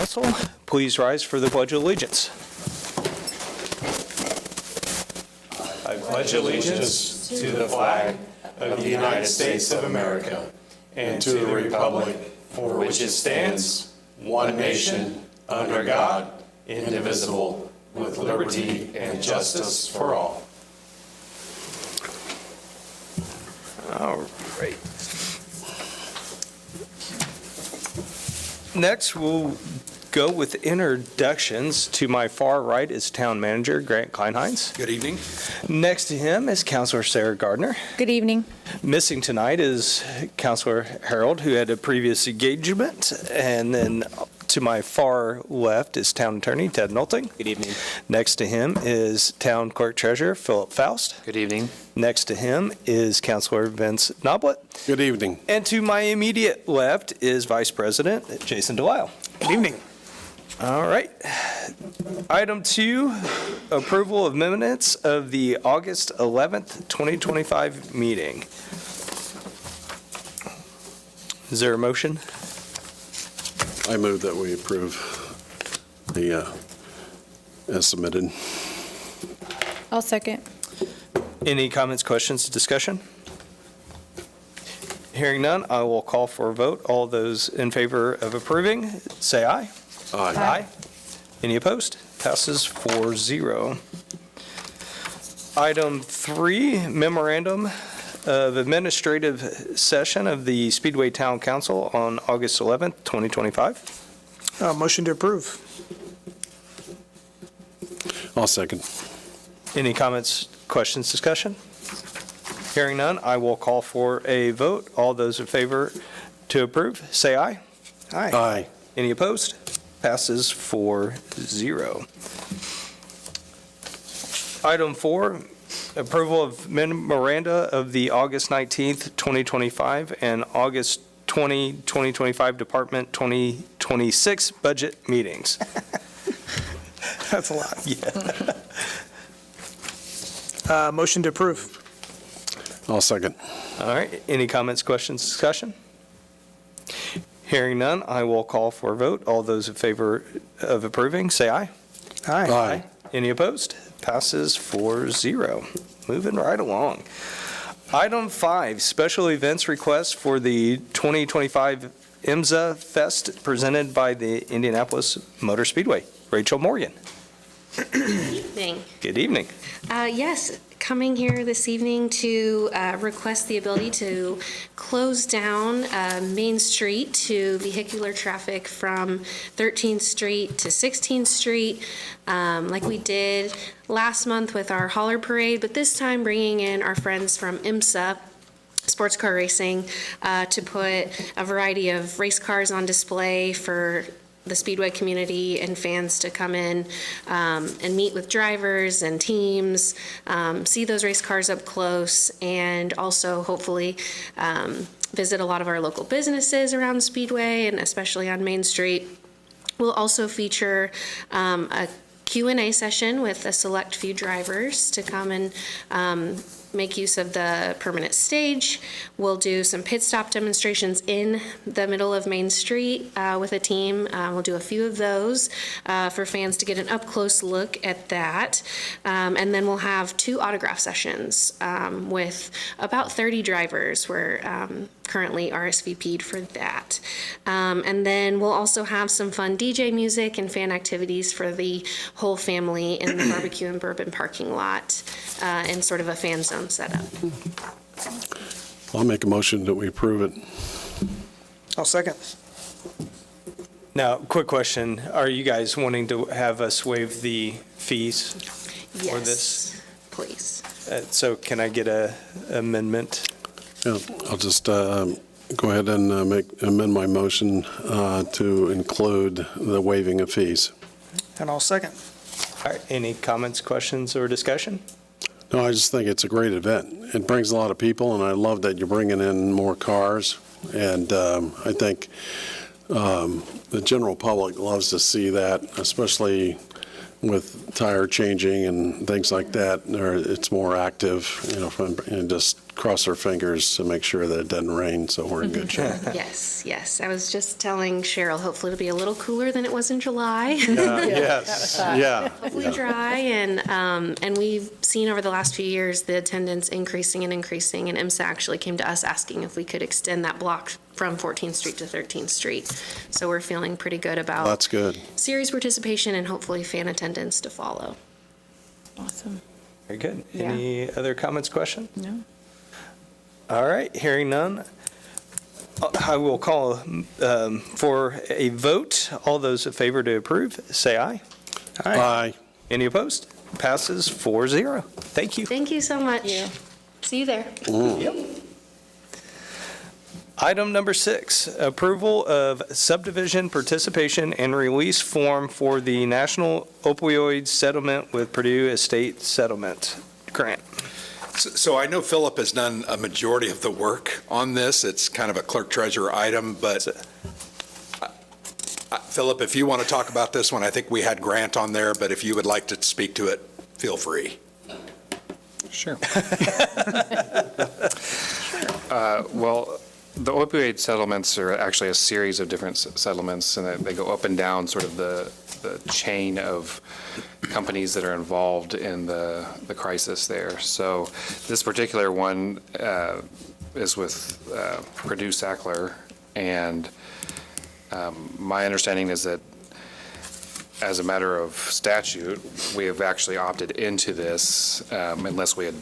Council, please rise for the Pledge of Allegiance. I pledge allegiance to the flag of the United States of America and to the republic for which it stands, one nation, under God, indivisible, with liberty and justice for all. All right. Next, we'll go with introductions. To my far right is Town Manager Grant Kleinheinz. Good evening. Next to him is Councilor Sarah Gardner. Good evening. Missing tonight is Councilor Harold, who had a previous engagement. And then to my far left is Town Attorney Ted Nolting. Good evening. Next to him is Town Clerk Treasurer Philip Faust. Good evening. Next to him is Councilor Vince Noblett. Good evening. And to my immediate left is Vice President Jason Delisle. Good evening. All right. Item 2, approval of minutes of the August 11th, 2025 meeting. Is there a motion? I move that we approve the, as submitted. I'll second. Any comments, questions, discussion? Hearing none, I will call for a vote. All those in favor of approving, say aye. Aye. Any opposed? Passes 4-0. Item 3, memorandum of administrative session of the Speedway Town Council on August 11th, 2025. Motion to approve. I'll second. Any comments, questions, discussion? Hearing none, I will call for a vote. All those in favor to approve, say aye. Aye. Any opposed? Passes 4-0. Item 4, approval of memoranda of the August 19th, 2025 and August 20, 2025 Department 2026 budget meetings. That's a lot. Yeah. Motion to approve. I'll second. All right. Any comments, questions, discussion? Hearing none, I will call for a vote. All those in favor of approving, say aye. Aye. Any opposed? Passes 4-0. Moving right along. Item 5, special events request for the 2025 IMSA Fest presented by the Indianapolis Motor Speedway. Rachel Morgan. Good evening. Good evening. Yes, coming here this evening to request the ability to close down Main Street to vehicular traffic from 13th Street to 16th Street, like we did last month with our Holler Parade, but this time bringing in our friends from IMSA, Sports Car Racing, to put a variety of race cars on display for the Speedway community and fans to come in and meet with drivers and teams, see those race cars up close, and also hopefully visit a lot of our local businesses around Speedway and especially on Main Street. We'll also feature a Q&A session with a select few drivers to come and make use of the permanent stage. We'll do some pit stop demonstrations in the middle of Main Street with a team. We'll do a few of those for fans to get an up-close look at that. And then we'll have 2 autograph sessions with about 30 drivers. We're currently RSVP'd for that. And then we'll also have some fun DJ music and fan activities for the whole family in the barbecue and bourbon parking lot in sort of a fan zone setup. I'll make a motion that we approve it. I'll second. Now, quick question. Are you guys wanting to have us waive the fees for this? Yes, please. So can I get a amendment? Yeah, I'll just go ahead and amend my motion to include the waiving of fees. And I'll second. All right. Any comments, questions, or discussion? No, I just think it's a great event. It brings a lot of people, and I love that you're bringing in more cars. And I think the general public loves to see that, especially with tire changing and things like that, or it's more active, and just cross our fingers to make sure that it doesn't rain, so we're in good shape. Yes. I was just telling Cheryl, hopefully it'll be a little cooler than it was in July. Yes, yeah. Hopefully dry, and we've seen over the last few years the attendance increasing, and IMSA actually came to us asking if we could extend that block from 14th Street to 13th Street. So we're feeling pretty good about That's good. series participation and hopefully fan attendance to follow. Awesome. Very good. Yeah. Any other comments, questions? No. All right, hearing none, I will call for a vote. All those in favor to approve, say aye. Aye. Any opposed? Passes 4-0. Thank you. Thank you so much. See you there. Item number 6, approval of subdivision participation and release form for the National Opioid Settlement with Purdue Estate Settlement Grant. So I know Philip has done a majority of the work on this. It's kind of a clerk treasurer item, but Philip, if you want to talk about this one, I think we had Grant on there, but if you would like to speak to it, feel free. Sure. Well, the opioid settlements are actually a series of different settlements, and they go up and down sort of the chain of companies that are involved in the crisis there. So this particular one is with Purdue Sackler, and my understanding is that as a matter of statute, we have actually opted into this unless we had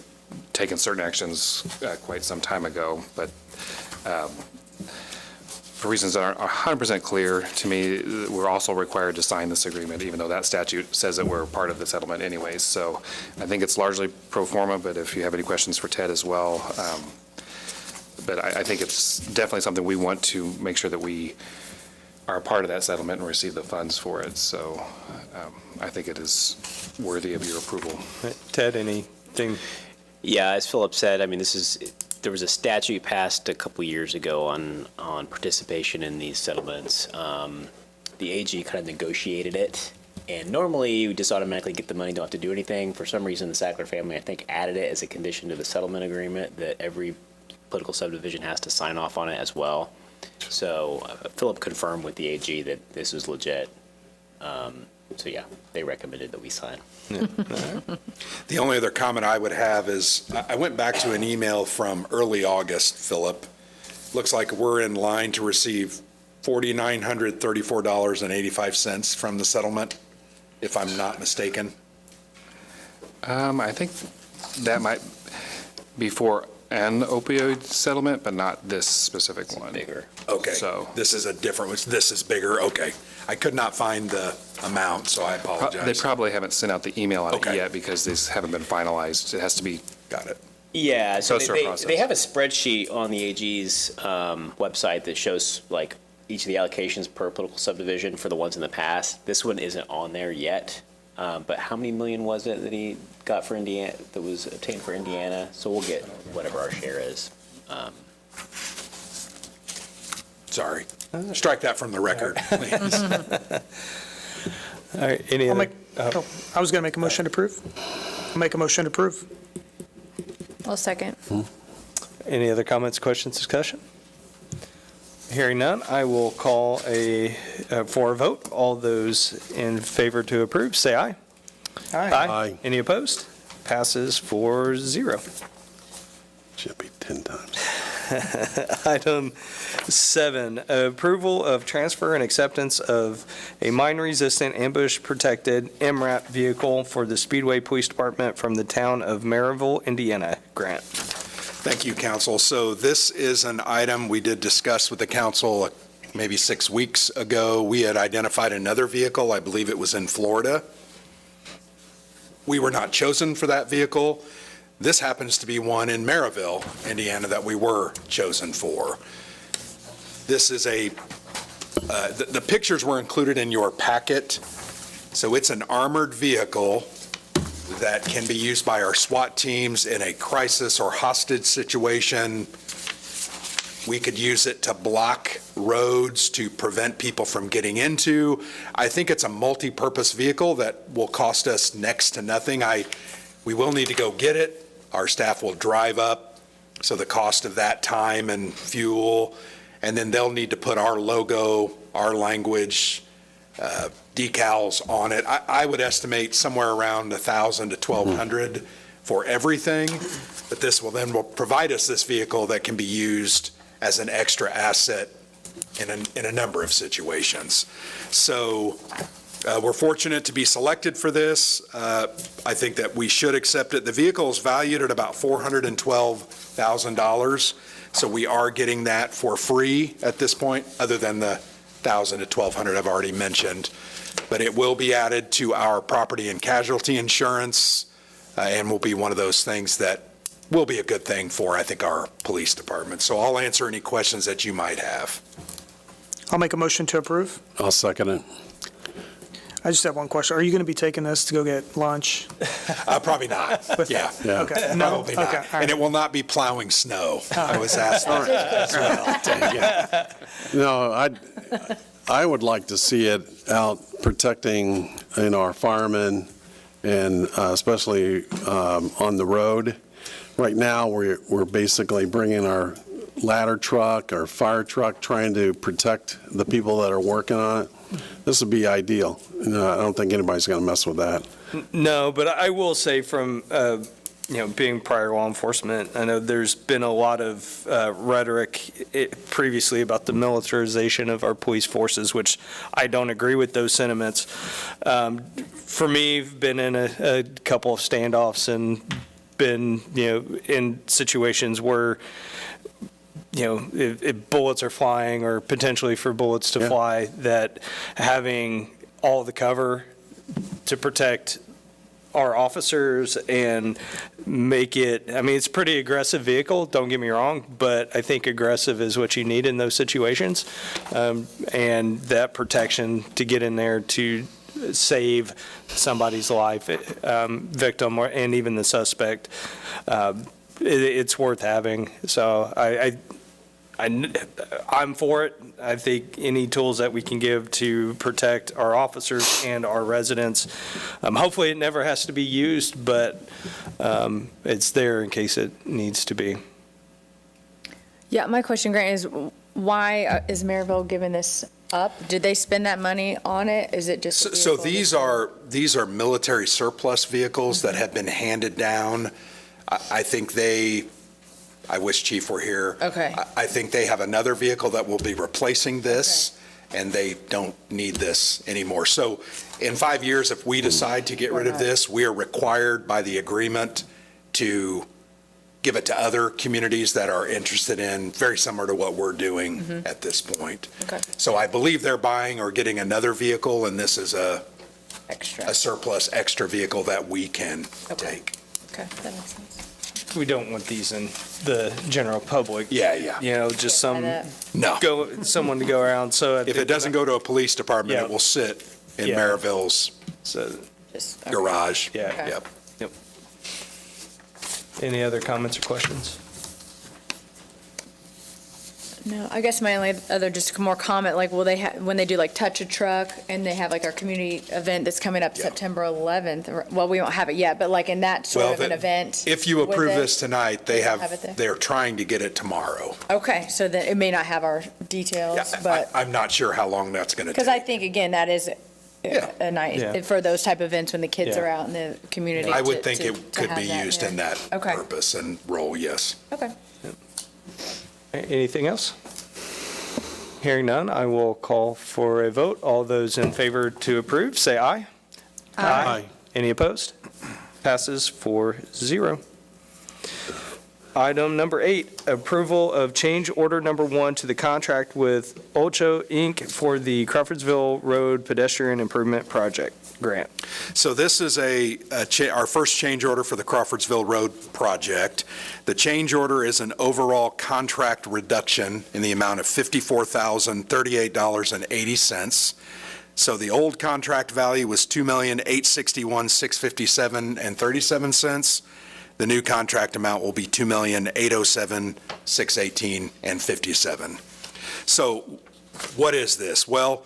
taken certain actions quite some time ago. But for reasons that aren't 100% clear to me, we're also required to sign this agreement, even though that statute says that we're part of the settlement anyways. So I think it's largely pro forma, but if you have any questions for Ted as well. But I think it's definitely something we want to make sure that we are a part of that settlement and receive the funds for it. So I think it is worthy of your approval. Ted, anything? Yeah, as Philip said, I mean, there was a statute passed a couple years ago on participation in these settlements. The AG kind of negotiated it, and normally you just automatically get the money, don't have to do anything. For some reason, the Sackler family, I think, added it as a condition to the settlement agreement that every political subdivision has to sign off on it as well. So Philip confirmed with the AG that this was legit. So yeah, they recommended that we sign. The only other comment I would have is, I went back to an email from early August, Philip. Looks like we're in line to receive $4,934.85 from the settlement, if I'm not mistaken. I think that might be for an opioid settlement, but not this specific one. Bigger. Okay, So this is a different one. This is bigger, okay. I could not find the amount, so I apologize. They probably haven't sent out the email on it Okay. yet because these haven't been finalized. It has to be. Got it. Yeah, so Goes through a process. they have a spreadsheet on the AG's website that shows like each of the allocations per political subdivision for the ones in the past. This one isn't on there yet, but how many million was it that he got for Indiana, that was obtained for Indiana? So we'll get whatever our share is. Sorry. Strike that from the record, please. All right, any I'll other? I was going to make a motion to approve. I'll make a motion to approve. I'll second. Any other comments, questions, discussion? Hearing none, I will call for a vote. All those in favor to approve, say aye. Aye. Any opposed? Passes 4-0. Should be 10 times. Item 7, approval of transfer and acceptance of a mine-resistant ambush-protected MRAP vehicle for the Speedway Police Department from the town of Maryville, Indiana grant. Thank you, council. So this is an item we did discuss with the council maybe 6 weeks ago. We had identified another vehicle. I believe it was in Florida. We were not chosen for that vehicle. This happens to be one in Maryville, Indiana, that we were chosen for. This is the pictures were included in your packet. So it's an armored vehicle that can be used by our SWAT teams in a crisis or hostage situation. We could use it to block roads to prevent people from getting into. I think it's a multi-purpose vehicle that will cost us next to nothing. We will need to go get it. Our staff will drive up, so the cost of that time and fuel, and then they'll need to put our logo, our language, decals on it. I would estimate somewhere around $1,000 to $1,200 for everything, but this will provide us this vehicle that can be used as an extra asset in a number of situations. So we're fortunate to be selected for this. I think that we should accept it. The vehicle is valued at about $412,000, so we are getting that for free at this point, other than the $1,000 to $1,200 I've already mentioned. But it will be added to our property and casualty insurance, and will be one of those things that will be a good thing for, I think, our police department. So I'll answer any questions that you might have. I'll make a motion to approve. I'll second it. I just have one question. Are you going to be taking this to go get lunch? Probably not. Yeah. Yeah. Okay. No? Probably not. Okay, all right. And it will not be plowing snow. I was asked as well. No, I would like to see it out protecting, our firemen, and especially on the road. Right now, we're basically bringing our ladder truck, our fire truck, trying to protect the people that are working on it. This would be ideal. I don't think anybody's going to mess with that. No, but I will say from, being prior law enforcement, I know there's been a lot of rhetoric previously about the militarization of our police forces, which I don't agree with those sentiments. For me, I've been in a couple of standoffs and been, in situations where, if bullets are flying, or potentially for bullets to fly, that having all the cover to protect our officers and make it, it's a pretty aggressive vehicle, don't get me wrong, but I think aggressive is what you need in those situations. And that protection to get in there to save somebody's life, victim, and even the suspect, it's worth having. So I'm for it. I think any tools that we can give to protect our officers and our residents. Hopefully it never has to be used, but it's there in case it needs to be. Yeah, my question, Grant, is why is Maryville giving this up? Did they spend that money on it? Is it just? So these are military surplus vehicles that have been handed down. I think I wish Chief were here. Okay. I think they have another vehicle that will be replacing this, and they don't need this anymore. So in 5 years, if we decide to get rid of this, we are required by the agreement to give it to other communities that are interested in, very similar to what we're doing at this point. Okay. So I believe they're buying or getting another vehicle, and this is a Extra. surplus extra vehicle that we can take. Okay, that makes sense. We don't want these in the general public. Yeah. Just Buy someone to go around. So If it doesn't go to a police department, Yeah. it will sit in Yeah. Maryville's So, Just, okay. garage. yeah. Okay. Yep. Any other comments or questions? No, I guess my only other just more comment, like, will they have, when they do like Touch a Truck and they have like our community event that's coming up Yeah. September 11th, well, we won't have it yet, but like in that sort of an event. If you would approve they- this tonight, they have it there? they're trying to get it tomorrow. Okay, so then it may not have our details, Yeah, but, I'm not sure how long that's going to because take. I think, again, that is Yeah. a night Yeah. for those type of events when the kids Yeah. are out in the community. I would to- think to- it to could have be that, used yeah. in that Okay. purpose and role, yes. Okay. Anything else? Hearing none, I will call for a vote. All those in favor to approve, say aye. Aye. Any opposed? Passes 4-0. Item number 8, approval of change order number 1 to the contract with Olcho Inc. for the Crawfordsville Road Pedestrian Improvement Project grant. So this is our first change order for the Crawfordsville Road project. The change order is an overall contract reduction in the amount of $54,038.80. So the old contract value was $2,861,657.37. The new contract amount will be $2,807,618.57. So what is this? Well,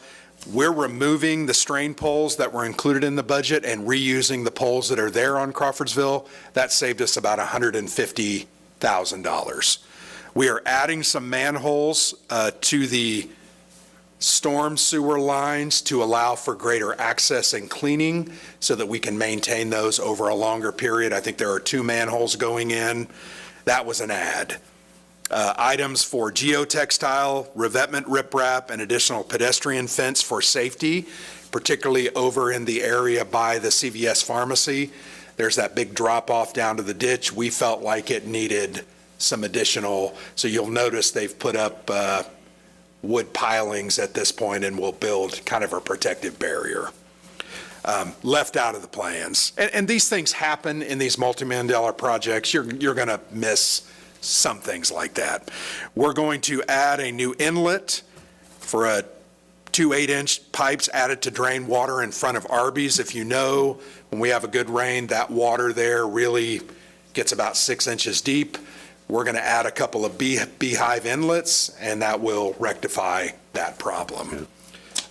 we're removing the strain poles that were included in the budget and reusing the poles that are there on Crawfordsville. That saved us about $150,000. We are adding some manholes to the storm sewer lines to allow for greater access and cleaning so that we can maintain those over a longer period. I think there are 2 manholes going in. That was an add. Items for geotextile, revetment riprap, and additional pedestrian fence for safety, particularly over in the area by the CVS pharmacy. There's that big drop off down to the ditch. We felt like it needed some additional, so you'll notice they've put up wood pilings at this point and will build kind of a protective barrier. Left out of the plans. And these things happen in these multi-million-dollar projects. You're going to miss some things like that. We're going to add a new inlet for 2 8-inch pipes added to drain water in front of Arby's. If you know, when we have a good rain, that water there really gets about 6 inches deep. We're going to add a couple of beehive inlets, and that will rectify that problem.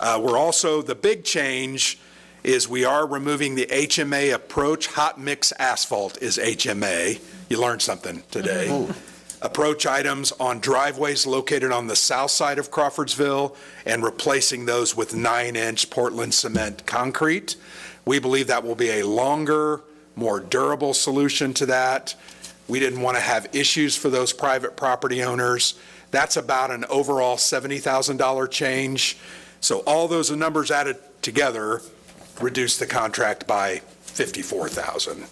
We're also, the big change is we are removing the HMA approach. Hot mix asphalt is HMA. You learned something today. Approach items on driveways located on the south side of Crawfordsville and replacing those with 9-inch Portland cement concrete. We believe that will be a longer, more durable solution to that. We didn't want to have issues for those private property owners. That's about an overall $70,000 change. So all those numbers added together reduce the contract by $54,000.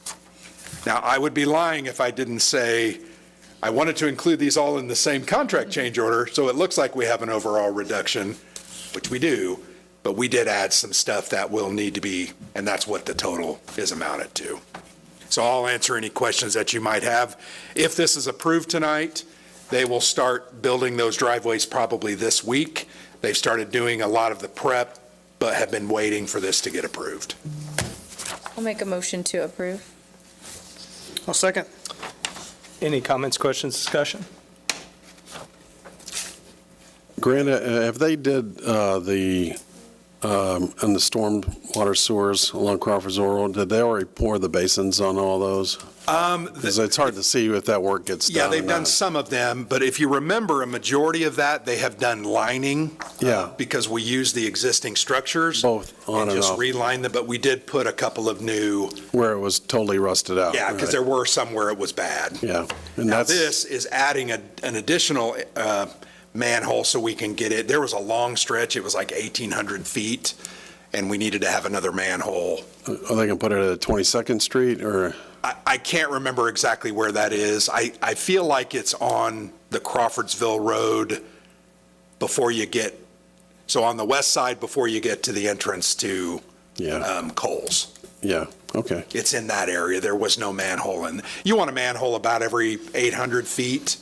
Now, I would be lying if I didn't say I wanted to include these all in the same contract change order, so it looks like we have an overall reduction, which we do, but we did add some stuff that will need to be, and that's what the total is amounted to. So I'll answer any questions that you might have. If this is approved tonight, they will start building those driveways probably this week. They've started doing a lot of the prep, but have been waiting for this to get approved. I'll make a motion to approve. I'll second. Any comments, questions, discussion? Grant, if they did in the storm water sewers along Crawfordsville Road, did they already pour the basins on all those? Because it's hard to see if that work gets done. Yeah, they've or done not. some of them, but if you remember, a majority of that, they have done lining. Yeah. Because we use the existing structures. Both on and just off. reline them, but we did put a couple of new, Where it was totally rusted out. yeah, because right. there were some where it was bad. Yeah. And Now, that's, this is adding an additional manhole so we can get it. There was a long stretch, it was like 1,800 feet, and we needed to have another manhole. are they going to put it at 22nd Street or? I can't remember exactly where that is. I feel like it's on the Crawfordsville Road before you get, so on the west side before you get to the entrance to Coles. Yeah, okay. It's in that area. There was no manhole. And you want a manhole about every 800 feet,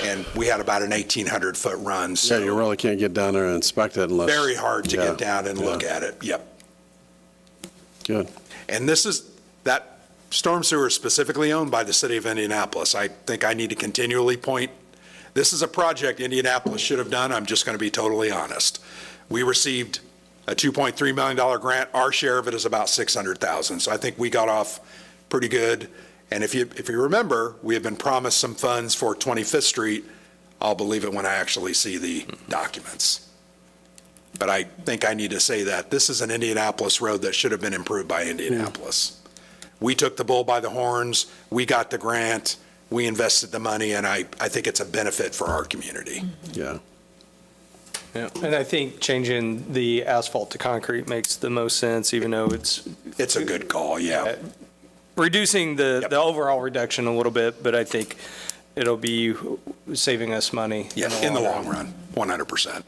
and we had about an 1,800-foot run. So Yeah, you really can't get down there and inspect it unless. very hard to Yeah, get down and look yeah. at it. Yep. Good. And that storm sewer is specifically owned by the city of Indianapolis. I think I need to continually point, this is a project Indianapolis should have done. I'm just going to be totally honest. We received a $2.3 million grant. Our share of it is about $600,000. So I think we got off pretty good. And if you remember, we have been promised some funds for 25th Street. I'll believe it when I actually see the documents. But I think I need to say that this is an Indianapolis road that should have been improved by Indianapolis. We took the bull by the horns, we got the grant, we invested the money, and I think it's a benefit for our community. Yeah. Yeah, and I think changing the asphalt to concrete makes the most sense, even though it's It's a good call, yeah. reducing the Yep. overall reduction a little bit, but I think it'll be saving us money. Yeah, in the long run, 100%.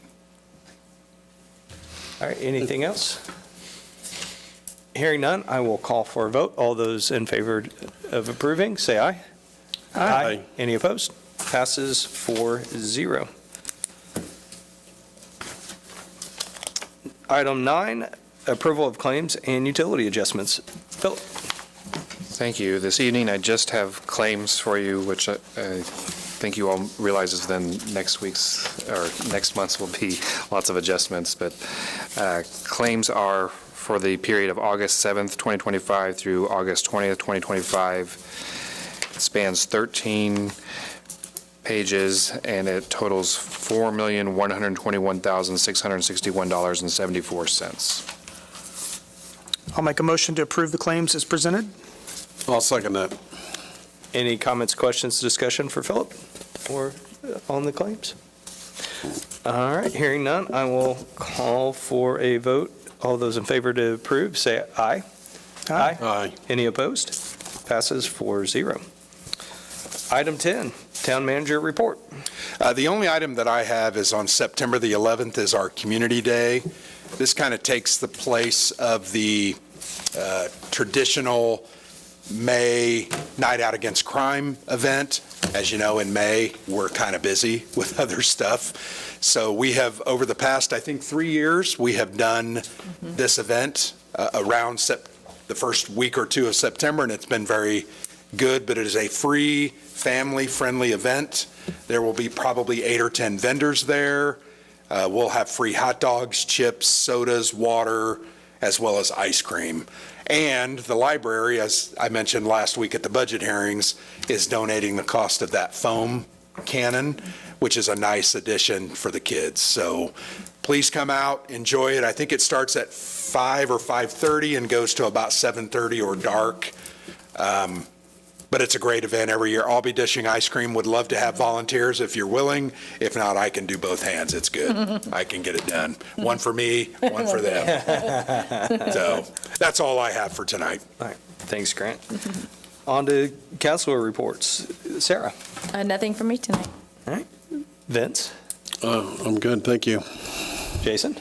All right, anything else? Hearing none, I will call for a vote. All those in favor of approving, say aye. Aye. Any opposed? Passes 4-0. Item 9, approval of claims and utility adjustments. Philip? Thank you. This evening, I just have claims for you, which I think you all realize is then next month's will be lots of adjustments, but claims are for the period of August 7th, 2025 through August 20th, 2025. It spans 13 pages, and it totals $4,121,661.74. I'll make a motion to approve the claims as presented. I'll second that. Any comments, questions, discussion for Philip or on the claims? All right, hearing none, I will call for a vote. All those in favor to approve, say aye. Aye. Aye. Any opposed? Passes 4-0. Item 10, Town Manager Report. The only item that I have is on September the 11th is our Community Day. This kind of takes the place of the traditional May Night Out Against Crime event. As you know, in May, we're kind of busy with other stuff. So we have, over the past, I think, 3 years, we have done this event around the first week or two of September, and it's been very good, but it is a free, family-friendly event. There will be probably 8 or 10 vendors there. We'll have free hot dogs, chips, sodas, water, as well as ice cream. And the library, as I mentioned last week at the budget hearings, is donating the cost of that foam cannon, which is a nice addition for the kids. So please come out, enjoy it. I think it starts at 5 or 5:30 and goes to about 7:30 or dark. But it's a great event every year. I'll be dishing ice cream. Would love to have volunteers if you're willing. If not, I can do both hands. It's good. I can get it done. One for me, one for them. So that's all I have for tonight. All right, thanks, Grant. On to councilor reports. Sarah? Nothing for me tonight. All right. Vince? I'm good, thank you. Jason?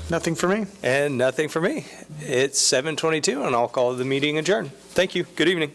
Nothing for me. And nothing for me. It's 7:22, and I'll call the meeting adjourned. Thank you. Good evening.